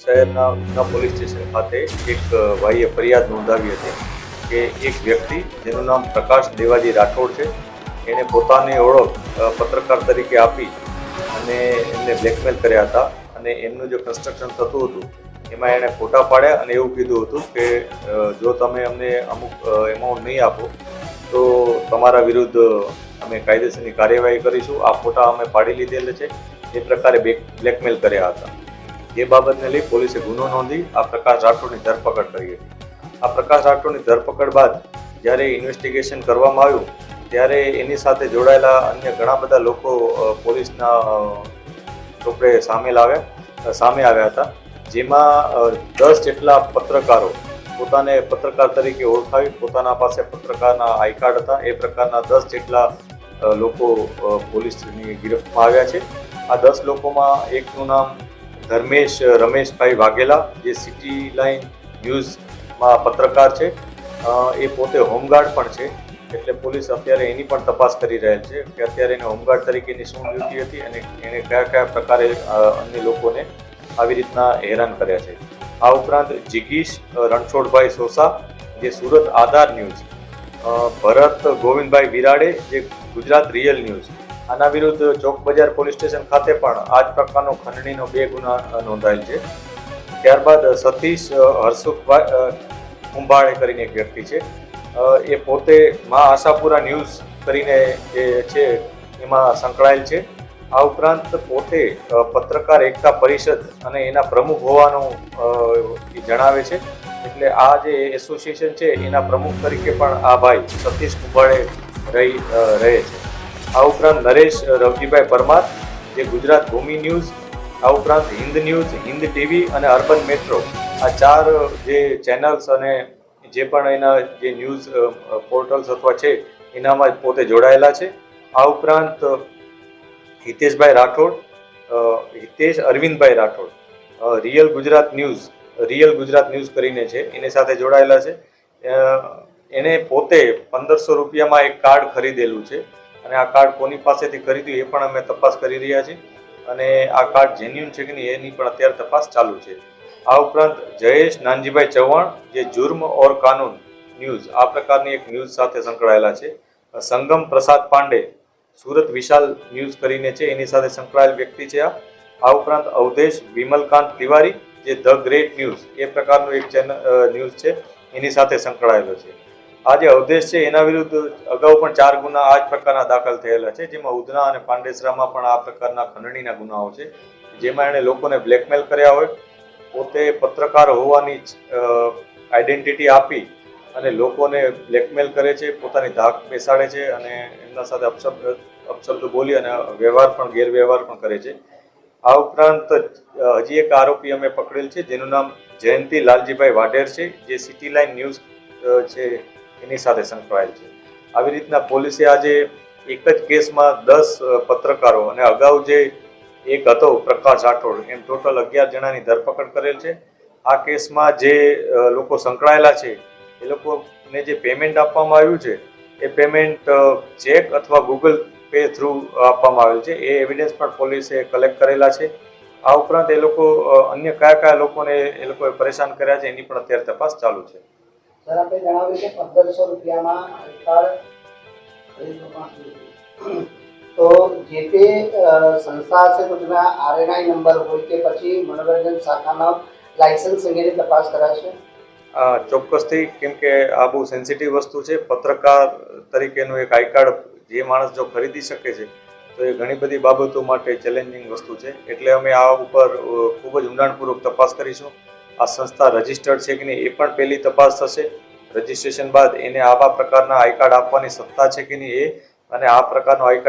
શહેરના Udhna police station ખાતે એક ભાઈએ ફરિયાદ નોંધાવી હતી કે એક વ્યક્તિ જેનું નામ પ્રકાશ દેવાજી રાઠોડ છે, એણે પોતાની ઓળખ પત્રકાર તરીકે આપી અને એમને બ્લેકમેલ કર્યા હતા અને એમનું જે કન્સ્ટ્રક્શન થતું હતું એમાં એણે ફોટા પાડ્યા અને એવું કીધું હતું કે જો તમે અમને અમુક એમાઉન્ટ નહીં આપો તો તમારા વિરુદ્ધ અમે કાયદેસરની કાર્યવાહી કરીશું, આ ફોટા અમે પાડી લીધેલા છે, એ પ્રકારે બ્લેકમેલ કર્યા હતા. એ બાબતને લઈ પોલીસે ગુનો નોંધી આ પ્રકાશ રાઠોડની ધરપકડ કરી હતી. આ પ્રકાશ રાઠોડની ધરપકડ બાદ જ્યારે ઇન્વેસ્ટિગેશન કરવામાં આવ્યું ત્યારે એની સાથે જોડાયેલા અન્ય ઘણા બધા લોકો પોલીસના ચોપડે સામે આવ્યા હતા, જેમાં 10 જેટલા પત્રકારો પોતાને પત્રકાર તરીકે ઓળખાવી પોતાના પાસે પત્રકારના આઈ કાર્ડ હતા, એ પ્રકારના 10 જેટલા લોકો પોલીસની ગિરફ્તમાં આવ્યા છે. આ 10 લોકોમાં એકનું નામ ધર્મેશ રમેશભાઈ વાઘેલા, જે સિટી લાઇન ન્યૂઝમાં પત્રકાર છે, એ પોતે હોમગાર્ડ પણ છે. એટલે પોલીસ અત્યારે એની પણ તપાસ કરી રહેલ છે કે અત્યારે એને હોમગાર્ડ તરીકેની શું ડ્યુટી હતી અને એને કયા પ્રકારે અન્ય લોકોને આવી રીતના હેરાન કર્યા છે. આ ઉપરાંત જિગીશ રણછોડભાઈ સોસા, જે સુરત આધાર ન્યૂઝ, ભરત ગોવિંદભાઈ વિરાડે, જે ગુજરાત રિયલ ન્યૂઝ, આના વિરુદ્ધ ચોક બજાર પોલીસ સ્ટેશન ખાતે પણ આ જ પ્રકારનો ખંડણીનો 2 ગુના નોંધાયેલ છે. ત્યારબાદ સતીશ હર્ષુભાઈ કુંભાળે કરીને એક વ્યક્તિ છે, એ પોતે મા આશાપુરા ન્યૂઝ કરીને જે છે એમાં સંકળાયેલ છે. આ ઉપરાંત પોતે પત્રકાર એકતા પરિષદ અને એના પ્રમુખ હોવાનું જણાવે છે. એટલે આ જે એસોસિએશન છે એના પ્રમુખ તરીકે પણ આ ભાઈ સતીશ કુંભાળે રહે છે. આ ઉપરાંત નરેશ રવજીભાઈ પરમાર, જે ગુજરાત ભૂમિ ન્યૂઝ, આ ઉપરાંત હિન્દ ન્યૂઝ, હિન્દ ટીવી અને અર્બન મેટ્રો, આ 4 જે ચેનલ્સ અને જે પણ એના જે ન્યૂઝ પોર્ટલ્સ અથવા છે એનામાં પોતે જોડાયેલા છે. આ ઉપરાંત હિતેશ અરવિંદભાઈ રાઠોડ, રિયલ ગુજરાત ન્યૂઝ કરીને છે, એની સાથે જોડાયેલા છે. એને પોતે 1500 રૂપિયામાં એક કાર્ડ ખરીદેલું છે અને આ કાર્ડ કોની પાસેથી ખરીદ્યું એ પણ અમે તપાસ કરી રહ્યા છીએ અને આ કાર્ડ જેન્યુન છે કે નહીં એની પણ અત્યારે તપાસ ચાલુ છે. આ ઉપરાંત જયેશ નાનજીભાઈ ચૌહાણ, જે જુર્મ ઓર કાનૂન ન્યૂઝ, આ પ્રકારની એક ન્યૂઝ સાથે સંકળાયેલા છે. સંગમ પ્રસાદ પાંડે, સુરત વિશાલ ન્યૂઝ કરીને છે, એની સાથે સંકળાયેલ વ્યક્તિ છે. આ ઉપરાંત અવધેશ વિમલકાંત તિવારી, જે ધ ગ્રેટ ન્યૂઝ, એ પ્રકારનું એક ચેનલ ન્યૂઝ છે, એની સાથે સંકળાયેલો છે. આ જે અવધેશ છે એના વિરુદ્ધ અગાઉ પણ 4 ગુના આ જ પ્રકારના દાખલ થયેલા છે, જેમાં ઉધના અને પાંડેસરામાં પણ આ પ્રકારના ખંડણીના ગુનાઓ છે, જેમાં એણે લોકોને બ્લેકમેલ કર્યા હોય, પોતે પત્રકાર હોવાની આઈડેન્ટિટી આપી અને લોકોને બ્લેકમેલ કરે છે, પોતાની ધાક બેસાડે છે અને એમના સાથે અપશબ્દ બોલી અને ગેરવ્યવહાર પણ કરે છે. આ ઉપરાંત હજી એક આરોપી અમે પકડેલ છે, જેનું નામ જયંતિ લાલજીભાઈ વાઢેર છે, જે સિટી લાઇન ન્યૂઝ છે એની સાથે સંકળાયેલ છે. આવી રીતના પોલીસે આજે એક જ કેસમાં 10 પત્રકારો અને અગાઉ જે એક હતો પ્રકાશ રાઠોડ, એમ ટોટલ 11 જણાની ધરપકડ કરેલ છે. આ કેસમાં જે લોકો સંકળાયેલા છે એ લોકોને જે પેમેન્ટ આપવામાં આવ્યું છે એ પેમેન્ટ ચેક અથવા ગૂગલ પે થ્રુ આપવામાં આવેલ છે. એ એવિડન્સ પણ પોલીસે કલેક્ટ કરેલા છે. આ ઉપરાંત એ લોકો અન્ય કયા લોકોને એ લોકોએ પરેશાન કર્યા છે એની પણ અત્યારે તપાસ ચાલુ છે. સર, આપણે જણાવ્યું કે 1500 રૂપિયામાં તો જે તે સંસ્થા છે તો તેમાં RNI નંબર હોય કે પછી મનોરંજન શાખાના લાયસન્સ અંગેની તપાસ કરાશે? ચોક્કસથી, કેમ કે આ બહુ સેન્સિટિવ વસ્તુ છે. પત્રકાર તરીકેનું એક આઈ કાર્ડ જે માણસ જો ખરીદી શકે છે તો એ ઘણી બધી બાબતો માટે ચેલેન્જિંગ વસ્તુ છે. એટલે અમે આ ઉપર ખૂબ જ ઊંડાણપૂર્વક તપાસ કરીશું. આ સંસ્થા રજિસ્ટર્ડ છે કે નહીં એ પણ પહેલી તપાસ થશે. રજિસ્ટ્રેશન બાદ એને આવા પ્રકારના આઈ કાર્ડ આપવાની સત્તા છે કે નહીં એ અને આ પ્રકારનો આઈ કાર્ડ